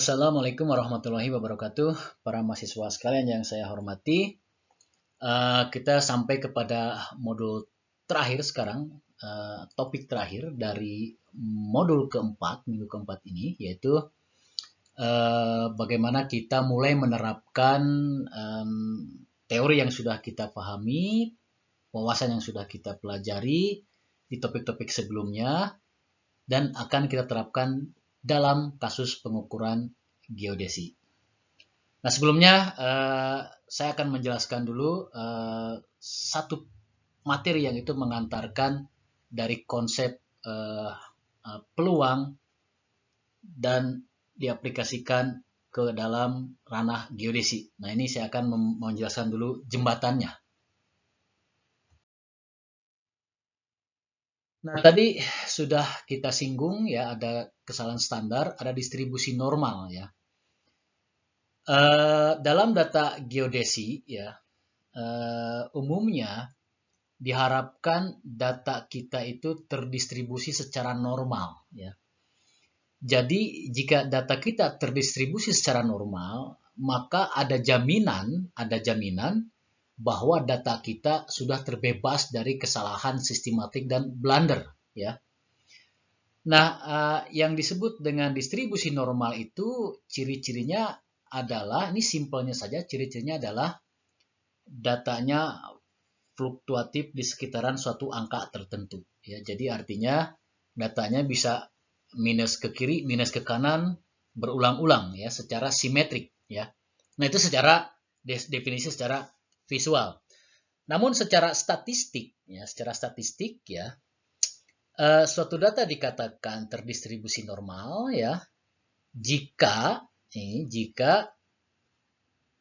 Assalamualaikum warahmatullahi wabarakatuh, para mahasiswa sekalian yang saya hormati. Kita sampai kepada modul terakhir sekarang, topik terakhir dari modul keempat, minggu keempat ini, yaitu bagaimana kita mulai menerapkan teori yang sudah kita pahami, wawasan yang sudah kita pelajari di topik-topik sebelumnya, dan akan kita terapkan dalam kasus pengukuran geodesi. Nah, sebelumnya saya akan menjelaskan dulu satu materi yang itu mengantarkan dari konsep peluang dan diaplikasikan ke dalam ranah geodesi. Nah, ini saya akan menjelaskan dulu jembatannya. Nah, tadi sudah kita singgung ya, ada kesalahan standar, ada distribusi normal ya. Dalam data geodesi ya, umumnya diharapkan data kita itu terdistribusi secara normal ya. Jadi jika data kita terdistribusi secara normal, maka ada jaminan bahwa data kita sudah terbebas dari kesalahan sistematik dan blunder ya. Nah, yang disebut dengan distribusi normal itu ciri-cirinya adalah, ini simpelnya saja, ciri-cirinya adalah datanya fluktuatif di sekitaran suatu angka tertentu. Ya, jadi artinya datanya bisa minus ke kiri, minus ke kanan, berulang-ulang ya, secara simetrik ya. Nah, itu secara definisi secara visual. Namun secara statistik ya, suatu data dikatakan terdistribusi normal ya jika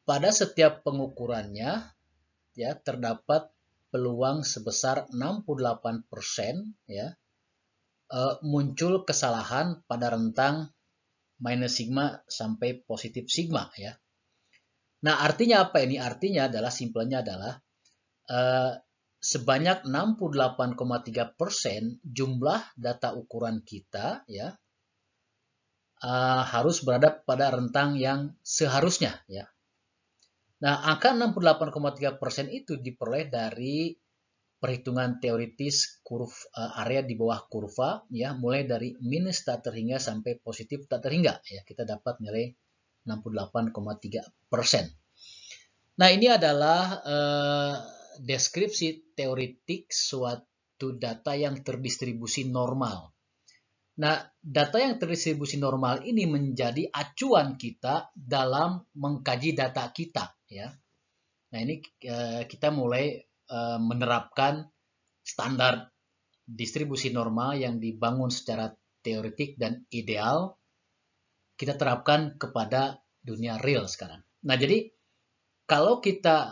pada setiap pengukurannya ya terdapat peluang sebesar 68% ya muncul kesalahan pada rentang minus sigma sampai positif sigma ya. Nah, artinya apa ini? Artinya adalah simpelnya adalah sebanyak 68,3% jumlah data ukuran kita ya harus berada pada rentang yang seharusnya ya. Nah, angka 68,3% itu diperoleh dari perhitungan teoritis area di bawah kurva ya, mulai dari minus tak terhingga sampai positif tak terhingga ya, kita dapat nilai 68,3%. Nah, ini adalah deskripsi teoritik suatu data yang terdistribusi normal. Nah, data yang terdistribusi normal ini menjadi acuan kita dalam mengkaji data kita ya. Nah, ini kita mulai menerapkan standar distribusi normal yang dibangun secara teoretik dan ideal, kita terapkan kepada dunia real sekarang. Nah, jadi kalau kita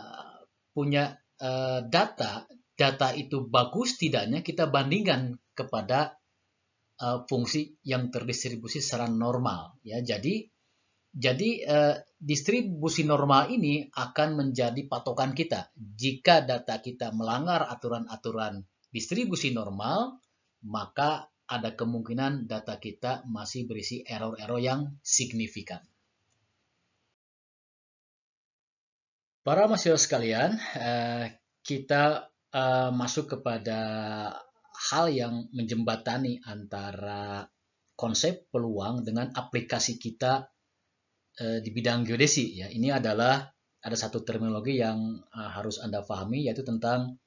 punya data itu bagus tidaknya, kita bandingkan kepada fungsi yang terdistribusi secara normal ya. Jadi distribusi normal ini akan menjadi patokan kita. Jika data kita melanggar aturan-aturan distribusi normal, maka ada kemungkinan data kita masih berisi error-error yang signifikan. Para mahasiswa sekalian, kita masuk kepada hal yang menjembatani antara konsep peluang dengan aplikasi kita di bidang geodesi ya. Ini adalah ada satu terminologi yang harus Anda pahami, yaitu tentang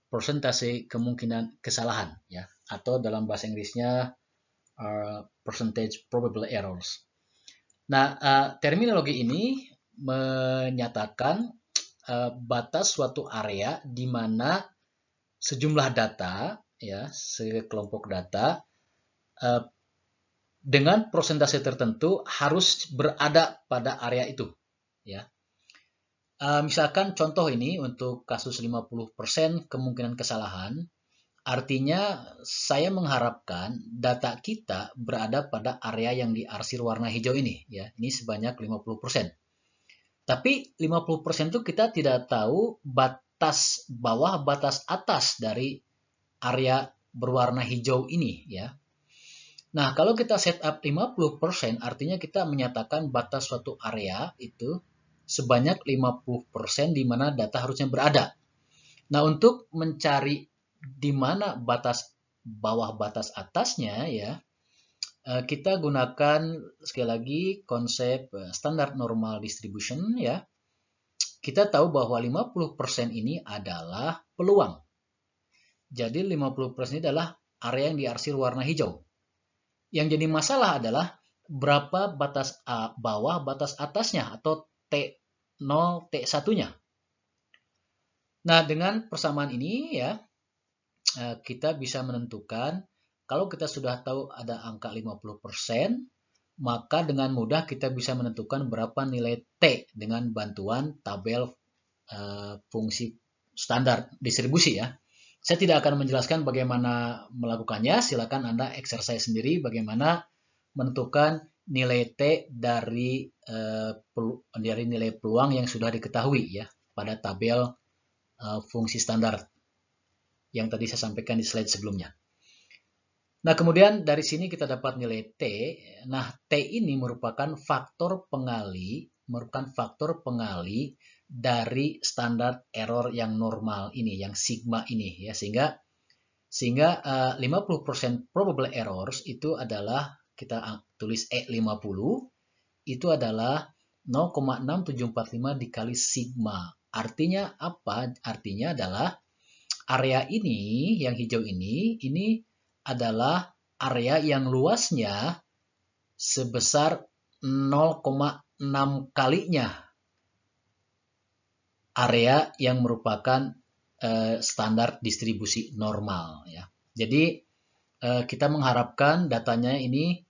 persentase kemungkinan kesalahan ya, atau dalam bahasa Inggrisnya percentage probable errors. Nah, terminologi ini menyatakan batas suatu area di mana sejumlah data ya, sekelompok data dengan persentase tertentu harus berada pada area itu ya. Misalkan contoh ini untuk kasus 50% kemungkinan kesalahan, artinya saya mengharapkan data kita berada pada area yang diarsir warna hijau ini ya. Ini sebanyak 50%. Tapi 50% itu kita tidak tahu batas bawah, batas atas dari area berwarna hijau ini ya. Nah, kalau kita setup 50%, artinya kita menyatakan batas suatu area itu sebanyak 50% di mana data harusnya berada. Nah, untuk mencari di mana batas bawah batas atasnya ya, kita gunakan sekali lagi konsep standar normal distribution ya. Kita tahu bahwa 50% ini adalah peluang. Jadi 50% ini adalah area yang diarsir warna hijau. Yang jadi masalah adalah berapa batas bawah batas atasnya atau T0, T1-nya. Nah, dengan persamaan ini ya, kita bisa menentukan kalau kita sudah tahu ada angka 50%, maka dengan mudah kita bisa menentukan berapa nilai T dengan bantuan tabel fungsi standar distribusi ya. Saya tidak akan menjelaskan bagaimana melakukannya, silakan Anda exercise sendiri bagaimana menentukan nilai T dari nilai peluang yang sudah diketahui ya pada tabel fungsi standar yang tadi saya sampaikan di slide sebelumnya. Nah, kemudian dari sini kita dapat nilai T. Nah, T ini merupakan faktor pengali dari standar error yang normal ini, yang sigma ini ya, sehingga 50% probable errors itu adalah kita tulis E50 itu adalah 0,6745 dikali sigma. Artinya apa? Artinya adalah area ini yang hijau ini adalah area yang luasnya sebesar 0,6 kalinya area yang merupakan standar distribusi normal ya. Jadi kita mengharapkan datanya ini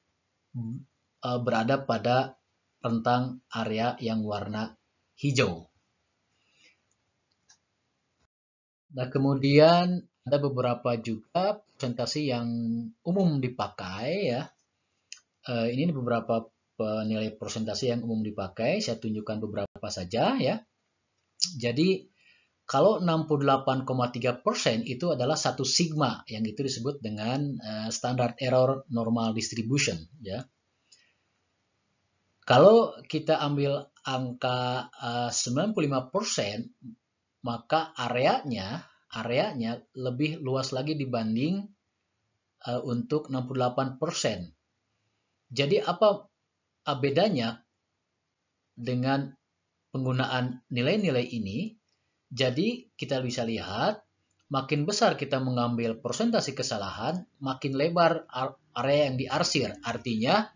berada pada rentang area yang warna hijau. Nah, kemudian ada beberapa juga presentasi yang umum dipakai ya. Ini beberapa nilai presentasi yang umum dipakai. Saya tunjukkan beberapa saja ya. Jadi kalau 68,3% itu adalah satu sigma, yang itu disebut dengan standard error normal distribution ya. Kalau kita ambil angka 95%, maka areanya lebih luas lagi dibanding untuk 68%. Jadi apa bedanya dengan penggunaan nilai-nilai ini? Jadi kita bisa lihat makin besar kita mengambil persentase kesalahan, makin lebar area yang diarsir. Artinya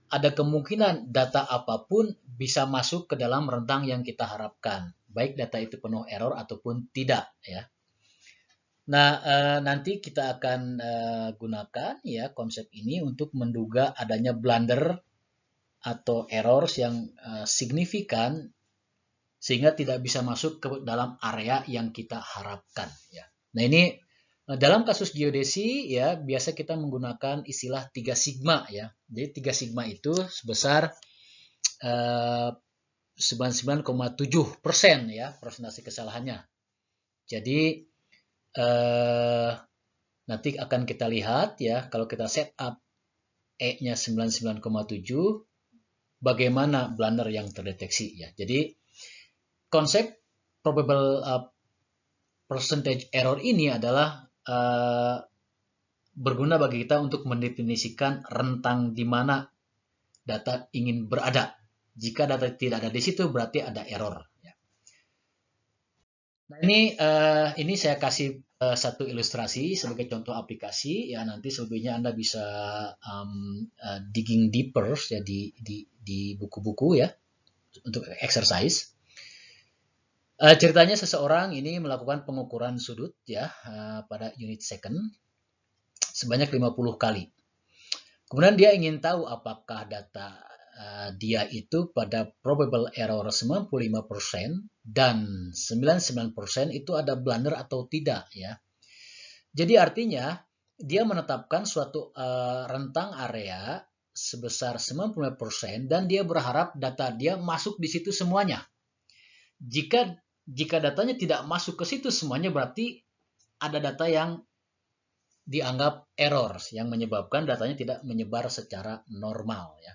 ada kemungkinan data apapun bisa masuk ke dalam rentang yang kita harapkan. Baik data itu penuh error ataupun tidak ya. Nah, nanti kita akan gunakan ya konsep ini untuk menduga adanya blunder atau errors yang signifikan sehingga tidak bisa masuk ke dalam area yang kita harapkan ya. Nah, ini dalam kasus geodesi ya biasa kita menggunakan istilah 3 sigma ya. Jadi 3 sigma itu sebesar 99,7% ya persentase kesalahannya. Jadi nanti akan kita lihat ya kalau kita setup E-nya 99,7 bagaimana blunder yang terdeteksi ya. Jadi konsep probable percentage error ini adalah berguna bagi kita untuk mendefinisikan rentang di mana data ingin berada. Jika data tidak ada di situ berarti ada error. Nah, ini saya kasih satu ilustrasi sebagai contoh aplikasi ya, nanti selebihnya Anda bisa digging deeper ya di buku-buku ya untuk exercise. Ceritanya seseorang ini melakukan pengukuran sudut ya pada unit second sebanyak 50 kali. Kemudian dia ingin tahu apakah data dia itu pada probable error 95% dan 99% itu ada blunder atau tidak ya. Jadi artinya dia menetapkan suatu rentang area sebesar 95% dan dia berharap data dia masuk di situ semuanya. Jika datanya tidak masuk ke situ semuanya berarti ada data yang dianggap error yang menyebabkan datanya tidak menyebar secara normal ya.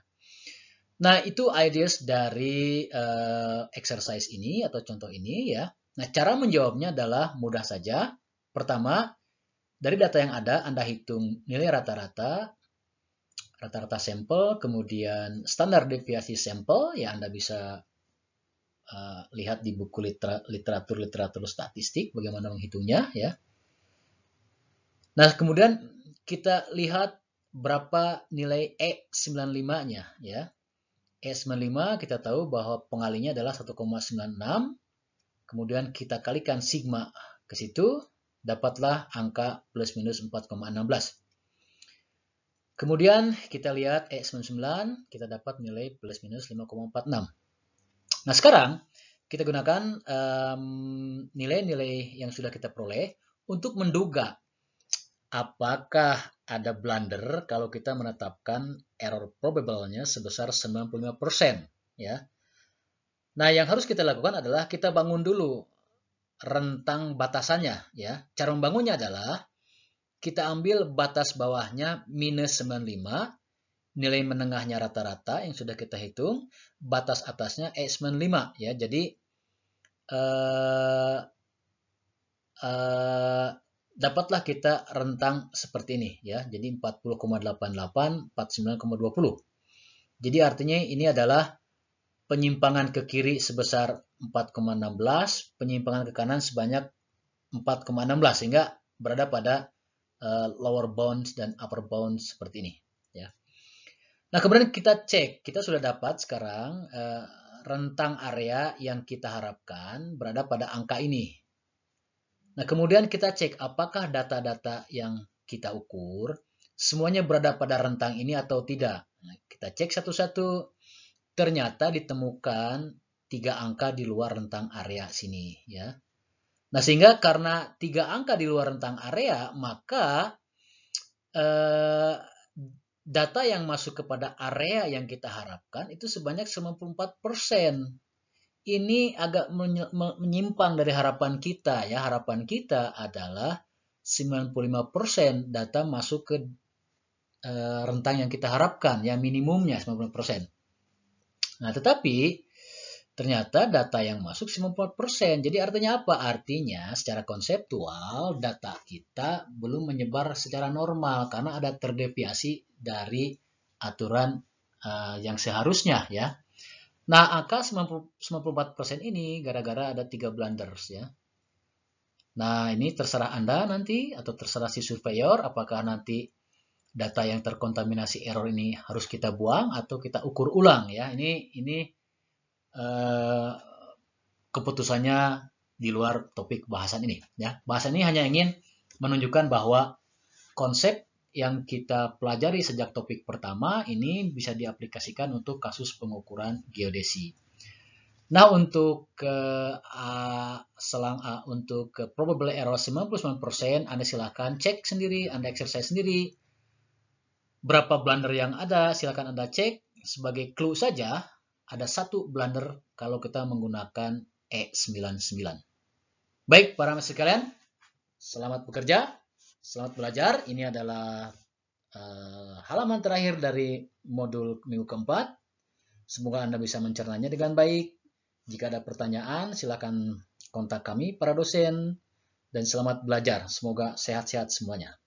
Nah, itu ideas dari exercise ini atau contoh ini ya. Nah, cara menjawabnya adalah mudah saja. Pertama, dari data yang ada Anda hitung nilai rata-rata sampel, kemudian standar deviasi sampel ya Anda bisa lihat di buku literatur statistik bagaimana menghitungnya ya. Nah, kemudian kita lihat berapa nilai E95-nya ya. E95 kita tahu bahwa pengalinya adalah 1,96. Kemudian kita kalikan sigma ke situ, dapatlah angka plus minus 4,16. Kemudian kita lihat E99, kita dapat nilai plus minus 5,46. Nah, sekarang kita gunakan nilai-nilai yang sudah kita peroleh untuk menduga apakah ada blunder kalau kita menetapkan error probable-nya sebesar 95% ya. Nah, yang harus kita lakukan adalah kita bangun dulu rentang batasannya ya. Cara membangunnya adalah kita ambil batas bawahnya minus 95, nilai menengahnya rata-rata yang sudah kita hitung, batas atasnya E95 ya. Jadi dapatlah kita rentang seperti ini ya. Jadi 40,88, 49,20. Jadi artinya ini adalah penyimpangan ke kiri sebesar 4,16, penyimpangan ke kanan sebanyak 4,16 sehingga berada pada lower bounds dan upper bounds seperti ini ya. Nah, kemudian kita cek, kita sudah dapat sekarang rentang area yang kita harapkan berada pada angka ini. Nah, kemudian kita cek apakah data-data yang kita ukur semuanya berada pada rentang ini atau tidak. Nah, kita cek satu-satu, ternyata ditemukan 3 angka di luar rentang area sini ya. Nah, sehingga karena 3 angka di luar rentang area, maka data yang masuk kepada area yang kita harapkan itu sebanyak 94%. Ini agak menyimpang dari harapan kita ya. Harapan kita adalah 95% data masuk ke rentang yang kita harapkan ya, minimumnya 90%. Nah, tetapi ternyata data yang masuk 94%. Jadi artinya apa? Artinya secara konseptual data kita belum menyebar secara normal karena ada terdeviasi dari aturan yang seharusnya ya. Nah, angka 94% ini gara-gara ada 3 blunders ya. Nah, ini terserah Anda nanti atau terserah si surveyor apakah nanti data yang terkontaminasi error ini harus kita buang atau kita ukur ulang ya. Ini keputusannya di luar topik bahasan ini ya. Bahasan ini hanya ingin menunjukkan bahwa konsep yang kita pelajari sejak topik pertama ini bisa diaplikasikan untuk kasus pengukuran geodesi. Nah, untuk untuk probable error 99%, Anda silahkan cek sendiri, Anda exercise sendiri. Berapa blunder yang ada, silahkan Anda cek. Sebagai clue saja, ada 1 blunder kalau kita menggunakan E99. Baik, para mahasiswa sekalian, selamat bekerja. Selamat belajar. Ini adalah halaman terakhir dari modul minggu keempat. Semoga Anda bisa mencernanya dengan baik. Jika ada pertanyaan, silakan kontak kami para dosen. Dan selamat belajar. Semoga sehat-sehat semuanya.